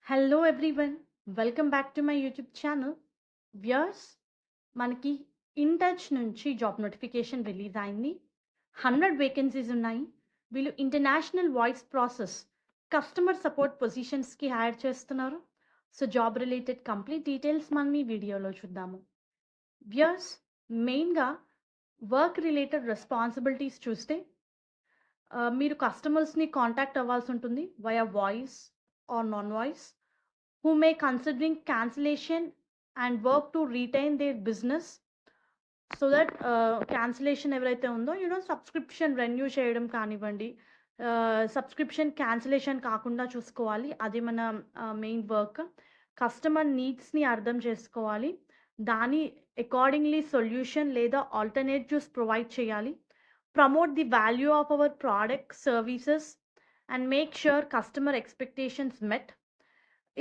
Hello everyone, welcome back to my YouTube channel. Viewers, మనకి in touch నుంచి job notification release అయింది. 100 vacancies ఉన్నాయి. వీళ్ళు international voice process customer support పొజిషన్స్కి hire చేస్తున్నారు. So job related complete details మనం ఈ వీడియోలో చూద్దాము. వ్యూయర్స్, మెయిన్గా వర్క్ రిలేటెడ్ రెస్పాన్సిబిలిటీస్ చూస్తే మీరు కస్టమర్స్ని కాంటాక్ట్ అవ్వాల్సి ఉంటుంది via voice or non voice, who may considering cancellation and work to retain their business so that cancellation ఎవరైతే ఉందో సబ్స్క్రిప్షన్ రెన్యూ చేయడం కానివ్వండి, సబ్స్క్రిప్షన్ క్యాన్సిలేషన్ కాకుండా చూసుకోవాలి. అది మన మెయిన్ వర్క్. కస్టమర్ నీడ్స్ని అర్థం చేసుకోవాలి, దాని అకార్డింగ్లీ సొల్యూషన్ లేదా ఆల్టర్నేటివ్స్ ప్రొవైడ్ చేయాలి. Promote the value of our product services and make sure customer expectations met.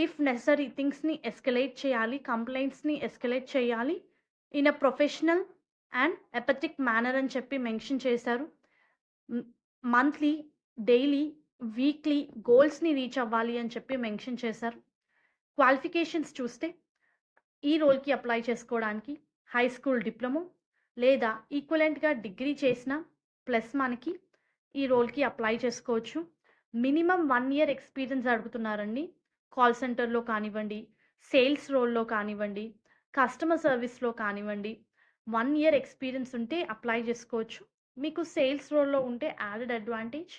If necessary థింగ్స్ని ఎస్కలేట్ చేయాలి, కంప్లైంట్స్ని ఎస్కలేట్ చేయాలి in a professional and empathetic manner అని చెప్పి మెన్షన్ చేశారు. మంత్లీ, డైలీ, వీక్లీ గోల్స్ని రీచ్ అవ్వాలి అని చెప్పి మెన్షన్ చేశారు. క్వాలిఫికేషన్స్ చూస్తే ఈ రోల్కి అప్లై చేసుకోవడానికి హై స్కూల్ డిప్లొమో లేదా ఈక్వలెంట్గా డిగ్రీ చేసిన ప్లస్ మనకి ఈ రోల్కి అప్లై చేసుకోవచ్చు. మినిమం 1 year ఎక్స్పీరియన్స్ అడుగుతున్నారండి. కాల్ సెంటర్లో కానివ్వండి, సేల్స్ రోల్లో కానివ్వండి, కస్టమర్ సర్వీస్లో కానివ్వండి, 1 year ఎక్స్పీరియన్స్ ఉంటే అప్లై చేసుకోవచ్చు. మీకు సేల్స్ రోల్లో ఉంటే added advantage.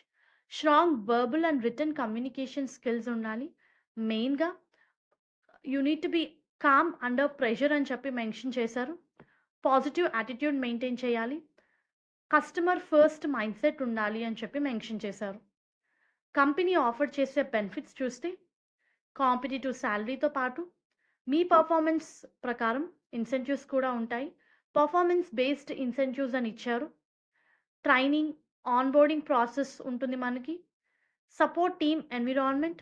Strong verbal and written communication skills ఉండాలి. మెయిన్గా you need to be calm under pressure అని చెప్పి మెన్షన్ చేశారు. పాజిటివ్ యాటిట్యూడ్ మెయింటైన్ చేయాలి. కస్టమర్ ఫస్ట్ మైండ్ సెట్ ఉండాలి అని చెప్పి మెన్షన్ చేశారు. కంపెనీ ఆఫర్ చేసే బెనిఫిట్స్ చూస్తే కాంపిటేటివ్ శాలరీతో పాటు మీ పర్ఫార్మెన్స్ ప్రకారం ఇన్సెంటివ్స్ కూడా ఉంటాయి. పర్ఫార్మెన్స్ బేస్డ్ ఇన్సెంటివ్స్ అని ఇచ్చారు. ట్రైనింగ్, ఆన్బోర్డింగ్ ప్రాసెస్ ఉంటుంది మనకి. సపోర్ట్ టీమ్ ఎన్విరాన్మెంట్,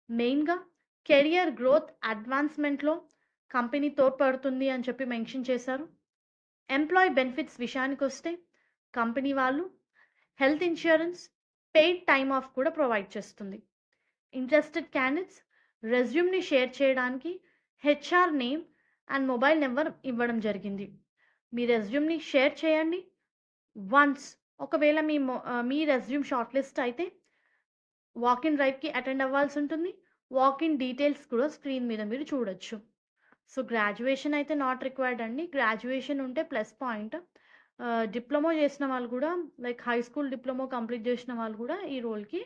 మెయిన్గా కెరియర్ గ్రోత్ అడ్వాన్స్మెంట్లో కంపెనీ తోడ్పడుతుంది అని చెప్పి మెన్షన్ చేశారు. ఎంప్లాయీ బెనిఫిట్స్ విషయానికి వస్తే కంపెనీ వాళ్ళు health insurance, paid time of కూడా ప్రొవైడ్ చేస్తుంది. ఇంట్రెస్టెడ్ క్యాండిడేట్స్ రెజ్యూమ్ని షేర్ చేయడానికి HR name and mobile number ఇవ్వడం జరిగింది. మీ రెజ్యూమ్ని షేర్ చేయండి. వన్స్ ఒకవేళ మీ రెజ్యూమ్ షార్ట్ లిస్ట్ అయితే వాకిన్ డ్రైవ్కి అటెండ్ అవ్వాల్సి ఉంటుంది. వాకిన్ డీటెయిల్స్ కూడా స్క్రీన్ మీద మీరు చూడొచ్చు. సో గ్రాడ్యుయేషన్ అయితే నాట్ రిక్వైర్డ్ అండి. గ్రాడ్యుయేషన్ ఉంటే ప్లస్ పాయింట్. డిప్లొమో చేసిన వాళ్ళు కూడా, like high school diploma complete చేసిన వాళ్ళు కూడా ఈ రోల్కి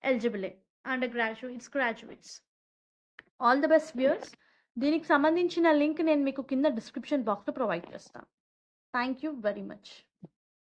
ఎలిజిబులే. Undergraduates. All the best viewers. దీనికి సంబంధించిన లింక్ నేను మీకు కింద డిస్క్రిప్షన్ బాక్స్లో ప్రొవైడ్ చేస్తాను. Thank you very much.